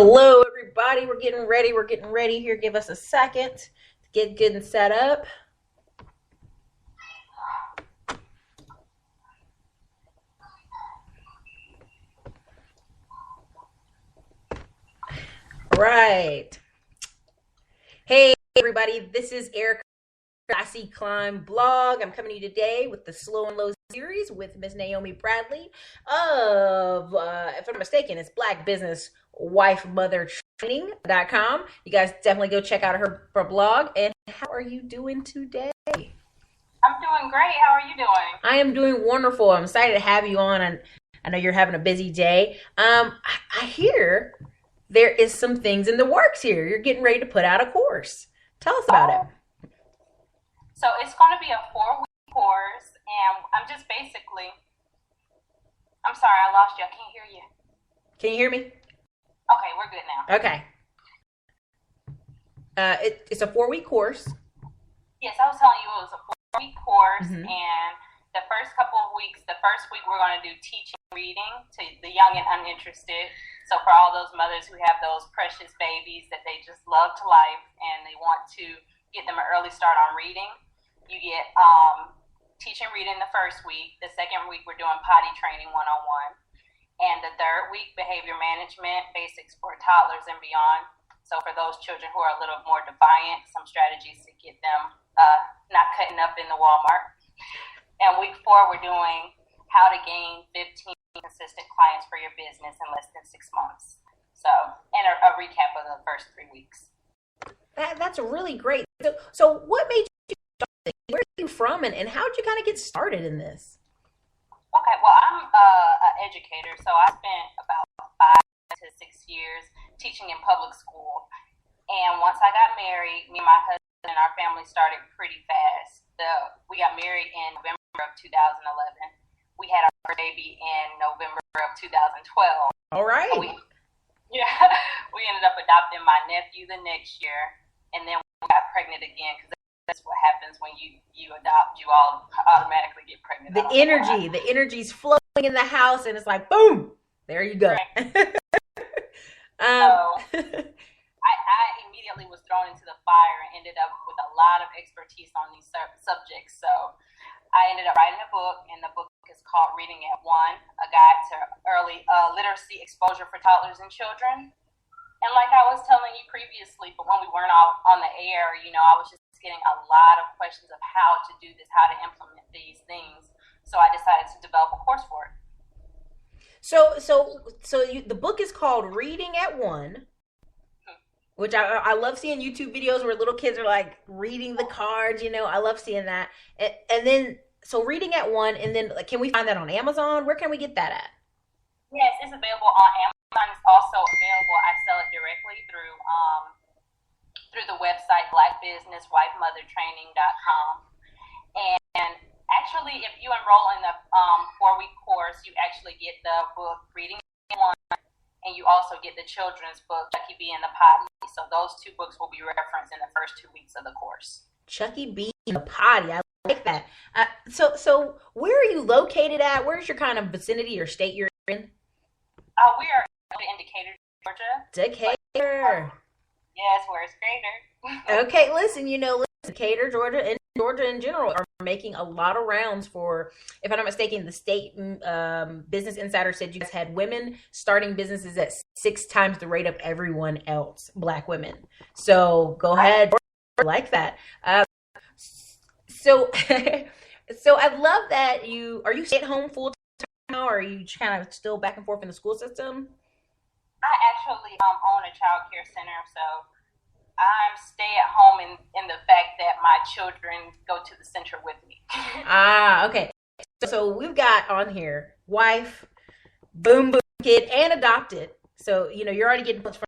Hello, everybody. We're getting ready. We're getting ready here. Give us a second to get good and set up. Right. Hey, everybody. This is Erica, Classy Climb blog. I'm coming to you today with the Slow and Low series with Miss Naomi Bradley of, if I'm not mistaken, it's Black Business Wife Mother Training.com. You guys definitely go check out her blog. And how are you doing today? I'm doing great. How are you doing? I am doing wonderful. I'm excited to have you on, and I know you're having a busy day. I hear there is some things in the works here. You're getting ready to put out a course. Tell us about it. So it's going to be a 4-week course, and I'm sorry, I lost you. I can't hear you. Can you hear me? Okay, we're good now. Okay. It's a 4-week course. Yes, I was telling you it was a 4-week course, and the first couple of weeks, the first week we're going to do teaching reading to the young and uninterested. So for all those mothers who have those precious babies that they just love to life and they want to get them an early start on reading, you get teaching reading the first week. The second week we're doing potty training 101. And the third week, behavior management, basics for toddlers and beyond. So for those children who are a little more defiant, some strategies to get them not cutting up in the Walmart. And week 4, we're doing how to gain 15 consistent clients for your business in less than 6 months. So, and a recap of the first 3 weeks. That's really great. So what made you start this? Where are you from, and how did you kind of get started in this? Okay, well, I'm an educator, so I spent about 5 to 6 years teaching in public school. And once I got married, me and my husband and our family started pretty fast. We got married in November of 2011. We had our baby in November of 2012. All right. So we ended up adopting my nephew the next year, and then we got pregnant again because that's what happens when you adopt. You all automatically get pregnant. The energy's flowing in the house, and it's like, boom, there you go. Right. I immediately was thrown into the fire and ended up with a lot of expertise on these subjects. So I ended up writing a book, and the book is called Reading at One, a guide to early literacy exposure for toddlers and children. And like I was telling you previously, but when we weren't all on the air, I was just getting a lot of questions of how to do this, how to implement these things. So I decided to develop a course for it. So the book is called Reading at One, which I love seeing YouTube videos where little kids are like reading the cards. I love seeing that. And then, so Reading at One, and then can we find that on Amazon? Where can we get that at? Yes, it's available on Amazon. It's also available. I sell it directly through the website blackbusinesswifemothertraining.com. And actually, if you enroll in the 4-week course, you actually get the book Reading One, and you also get the children's book Chucky B and the Potty. So those 2 books will be referenced in the first 2 weeks of the course. Chucky B and the Potty. I like that. So where are you located at? Where's your kind of vicinity or state you're in? We are in Decatur, Georgia. Decatur. Yes, where it's greater. Okay, listen, Decatur, Georgia, and Georgia in general are making a lot of rounds for, if I'm not mistaken, the state Business Insider said you guys had women starting businesses at 6 times the rate of everyone else, Black women. So go ahead, I like that. So I love that are you stay at home full time now, or are you kind of still back and forth in the school system? I actually own a child care center, so I'm stay at home in the fact that my children go to the center with me. Okay. So we've got on here wife, boom, kid, and adopted. So, you're already getting points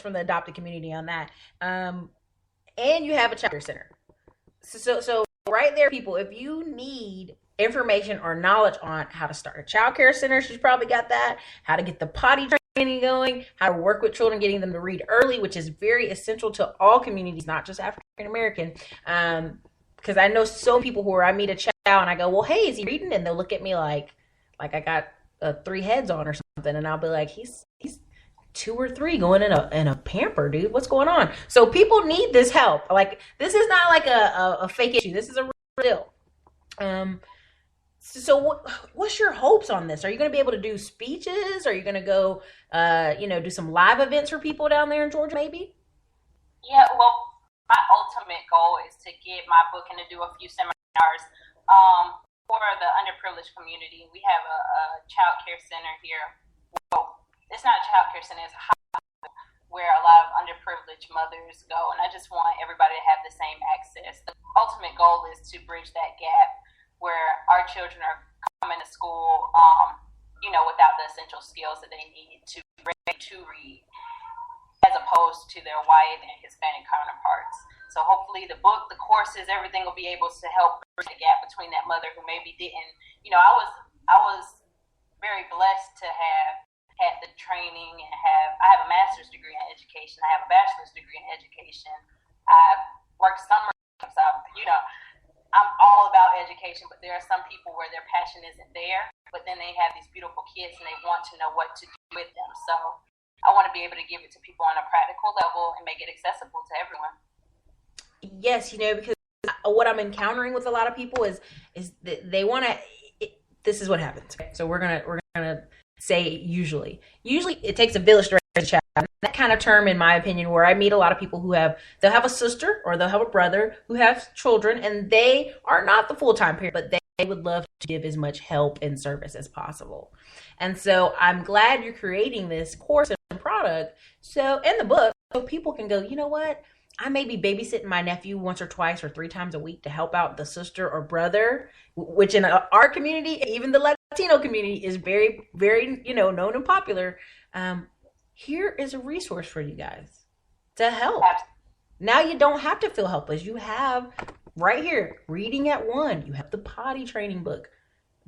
from the adopted community on that. And you have a child care center. So right there, people, if you need information or knowledge on how to start a child care center, she's probably got that. How to get the potty training going, how to work with children, getting them to read early, which is very essential to all communities, not just African American. Because I know so many people I meet a child and I go, well, hey, is he reading? And they'll look at me like I got 3 heads on or something, and I'll be like, he's 2 or 3 going in a pamper, dude. What's going on? So people need this help. Like, this is not like a fake issue. This is a real deal. So what's your hopes on this? Are you going to be able to do speeches? Are you going to go, do some live events for people down there in Georgia, maybe? Yeah, well, my ultimate goal is to get my book and to do a few seminars for the underprivileged community. We have a child care center here. Well, it's not a child care center, it's a hospital where a lot of underprivileged mothers go, and I just want everybody to have the same access. The ultimate goal is to bridge that gap where our children are coming to school, without the essential skills that they need to read, as opposed to their white and Hispanic counterparts. So hopefully the book, the courses, everything will be able to help bridge the gap between that mother who maybe didn't, I was very blessed to have had the training and I have a master's degree in education. I have a bachelor's degree in education. I've worked summer jobs. I'm all about education, but there are some people where their passion isn't there, but then they have these beautiful kids and they want to know what to do with them. So I want to be able to give it to people on a practical level and make it accessible to everyone. Yes, because what I'm encountering with a lot of people is that they want to. This is what happens. Okay? So we're gonna say usually it takes a village to raise a child. That kind of term, in my opinion, where I meet a lot of people they'll have a sister or they'll have a brother who has children, and they are not the full-time parent, but they would love to give as much help and service as possible. And so I'm glad you're creating this course and product, and the book, so people can go, you know what? I may be babysitting my nephew once or twice or 3 times a week to help out the sister or brother, which in our community, even the Latino community, is very, very, known and popular. Here is a resource for you guys to help. Now you don't have to feel helpless. You have right here, Reading at One. You have the potty training book.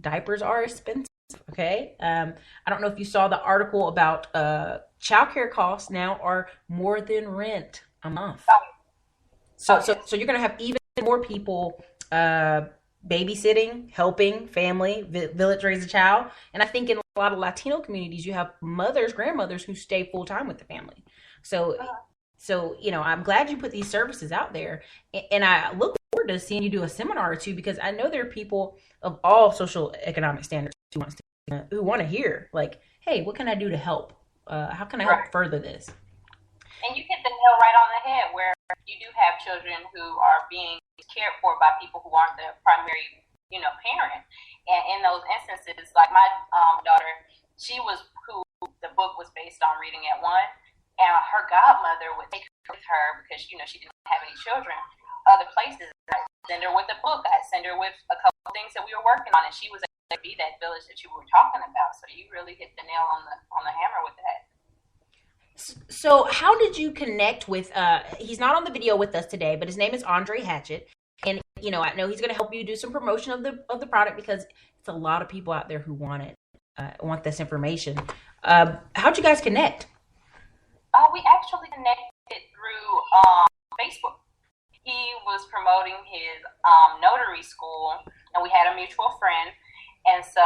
Diapers are expensive. Okay. I don't know if you saw the article about childcare costs now are more than rent a month. So you're going to have even more people babysitting, helping family, village raise a child. And I think in a lot of Latino communities, you have grandmothers who stay full time with the family. So I'm glad you put these services out there. And I look forward to seeing you do a seminar or two, because I know there are people of all social economic standards who want to hear, like, hey, what can I do to help? How can I help further this? And you hit the nail right on the head, where you do have children who are being cared for by people who aren't the primary, parent. And in those instances, like my daughter, she was who the book was based on, Reading at One, and her godmother would take her with her because, she didn't have any children. Other places, I'd send her with a book. I'd send her with a couple of things that we were working on, and she was able to be that village that you were talking about. So you really hit the nail on the hammer with that. So how did you connect with, he's not on the video with us today, but his name is Andre Hatchett. And, I know he's going to help you do some promotion of the product, because it's a lot of people out there who want it, want this information. How'd you guys connect? We actually connected through Facebook. He was promoting his notary school, and we had a mutual friend. And so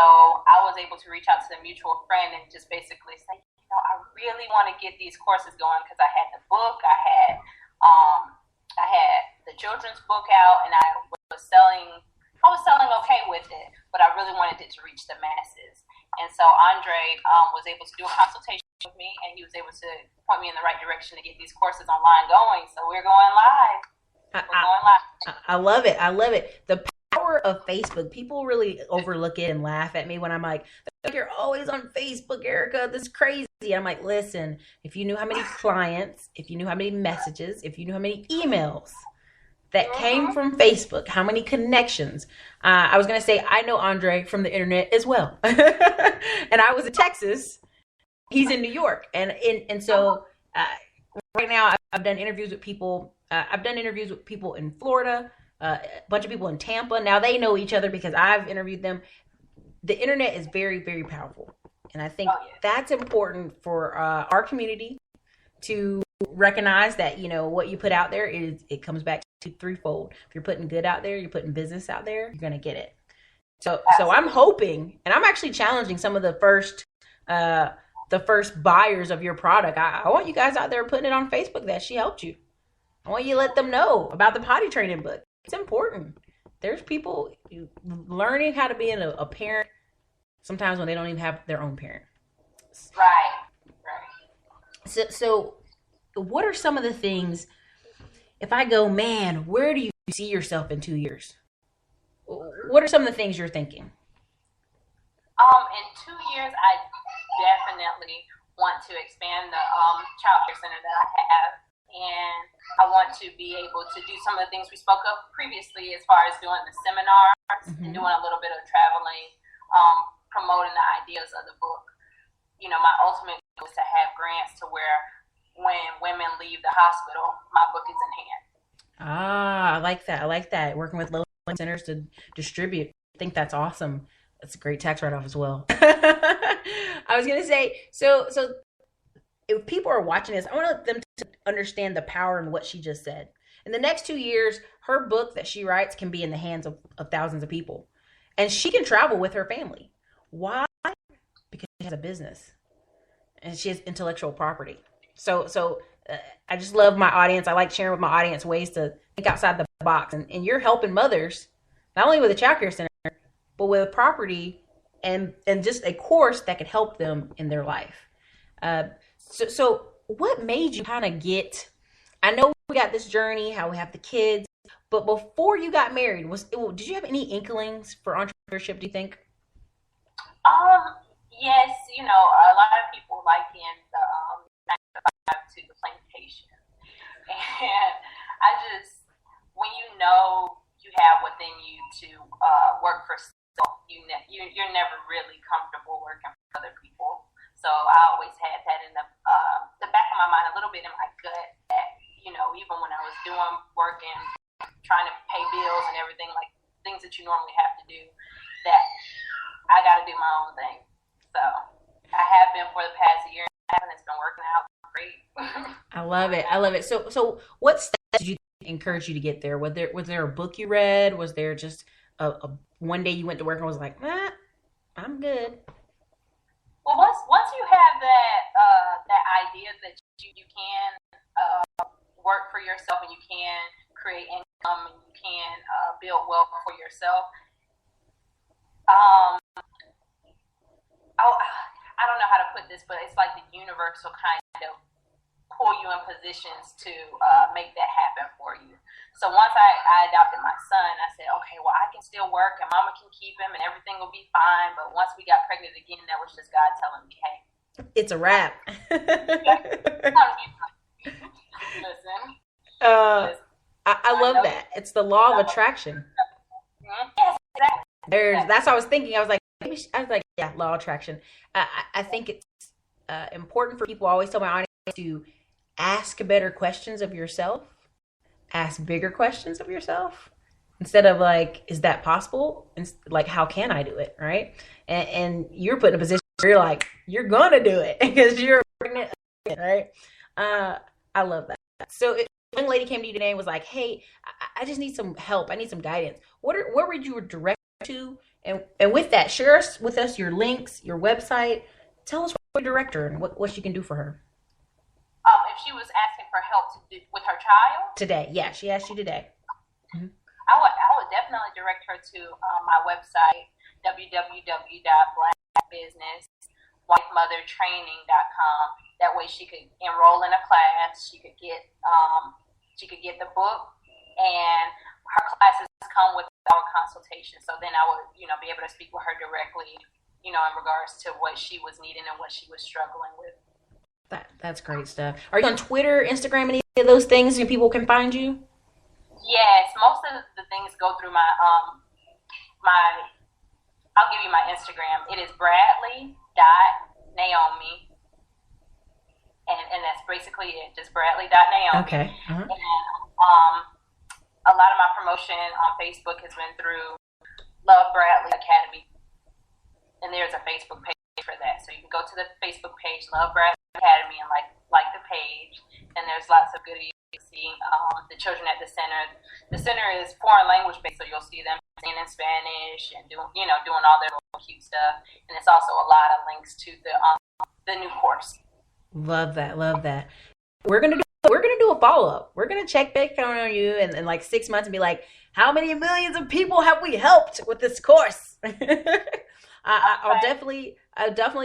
I was able to reach out to the mutual friend and just basically say, I really want to get these courses going, because I had the book, I had the children's book out, and I was selling okay with it, but I really wanted it to reach the masses. And so Andre was able to do a consultation with me, and he was able to point me in the right direction to get these courses online going. So we're going live. I love it. I love it. The power of Facebook. People really overlook it and laugh at me when I'm like, you're always on Facebook, Erica. This is crazy. I'm like, listen, if you knew how many clients, if you knew how many messages, if you knew how many emails that came from Facebook, how many connections. I was going to say, I know Andre from the internet as well. And I was in Texas. He's in New York. And so right now I've done interviews with people. I've done interviews with people in Florida, a bunch of people in Tampa. Now they know each other because I've interviewed them. The internet is very, very powerful. And I think that's important for our community to recognize that, what you put out there it comes back to threefold. If you're putting good out there, you're putting business out there, you're going to get it. So I'm hoping, and I'm actually challenging some of the first the first buyers of your product. I want you guys out there putting it on Facebook that she helped you. I want you to let them know about the potty training book. It's important. There's people learning how to be a parent sometimes when they don't even have their own parent. Right. So what are some of the things, if I go, man, where do you see yourself in 2 years? What are some of the things you're thinking? In 2 years, I definitely want to expand the child care center that I have, and I want to be able to do some of the things we spoke of previously, as far as doing the seminars and doing a little bit of traveling, promoting the ideas of the book. You know, my ultimate goal is to have grants to where when women leave the hospital, my book is in hand. Ah, I like that. I like that. Working with local centers to distribute. I think that's awesome. That's a great tax write-off as well. I was gonna say, so if people are watching this, I want them to understand the power in what she just said. In the next 2 years, her book that she writes can be in the hands of thousands of people, and she can travel with her family. Why? Because she has a business and she has intellectual property. So I just love my audience. I like sharing with my audience ways to think outside the box, and you're helping mothers not only with a child care center, but with property and just a course that could help them in their life. So what made you kind of get, I know we got this journey, how we have the kids, but before you got married, did you have any inklings for entrepreneurship, do you think? Yes, you know, a lot of people liken the 9 to 5 to the plantation. And I just, when you know you have within you to work for self, you're never really comfortable working for other people. So I always had that in the back of my mind, a little bit in my gut, that, you know, even when I was doing work and trying to pay bills and everything, like things that you normally have to do, that I got to do my own thing. So I have been for the past year and it's been working out great. I love it. I love it. So what steps did you encourage you to get there? Was there a book you read? Was there just a one day you went to work and was like, I'm good? Well, once you have that idea that you can work for yourself and you can create income and you can build wealth for yourself, I don't know how to put this, but it's like the universe will kind of pull you in positions to make that happen for you. So once I adopted my son, I said, okay, well, I can still work and mama can keep him and everything will be fine. But once we got pregnant again, that was just God telling me, hey, it's a wrap. Listen. I love that. It's the law of attraction. Yes, exactly. That's what I was thinking. I was like, yeah, law of attraction. I think it's important for people. I always tell my audience to ask better questions of yourself, ask bigger questions of yourself, instead of like, is that possible? And like, how can I do it? Right. And you're put in a position where you're like, you're gonna do it because you're pregnant, right? I love that. So if a young lady came to you today and was like, hey, I just need some help, I need some guidance, where would you direct to? And with that, share with us your links, your website. Tell us what your director and what she can do for her. If she was asking for help with her child today, yeah, she asked you today. Mm-hmm. I would definitely direct her to my website, www.blackbusinesswifemothertraining.com. That way, she could enroll in a class. She could get the book, and her classes come with our consultation. So then I would, you know, be able to speak with her directly, you know, in regards to what she was needing and what she was struggling with. That's great stuff. Are you on Twitter, Instagram, any of those things and people can find you? Yes, most of the things go through my I'll give you my Instagram. It is Bradley.Naomi. And that's basically it, just Bradley.Naomi. Okay. Uh-huh. And a lot of my promotion on Facebook has been through Love Bradley Academy. And there's a Facebook page for that. So you can go to the Facebook page, Love Bradley Academy, and like the page. And there's lots of goodies. Seeing the children at the center. The center is foreign language based, so you'll see them singing in Spanish and doing all their little cute stuff. And it's also a lot of links to the the new course. Love that. Love that. We're gonna do a follow up. We're gonna check back on you in like 6 months and be like, how many millions of people have we helped with this course? I'll definitely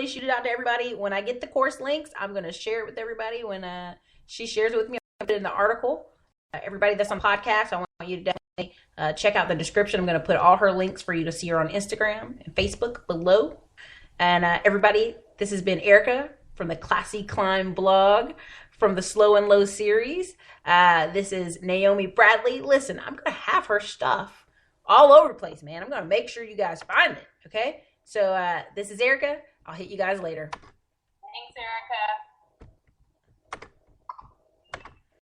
shoot it out to everybody. When I get the course links, I'm gonna share it with everybody. When she shares it with me, I'll put it in the article. Everybody that's on podcast, I want you to definitely check out the description. I'm gonna put all her links for you to see her on Instagram and Facebook below. And everybody, this has been Erica from the Classy Climb blog, from the Slow and Low series. This is Naomi Bradley. Listen, I'm going to have her stuff all over the place, man. I'm going to make sure you guys find it, okay? So this is Erica. I'll hit you guys later. Thanks, Erica.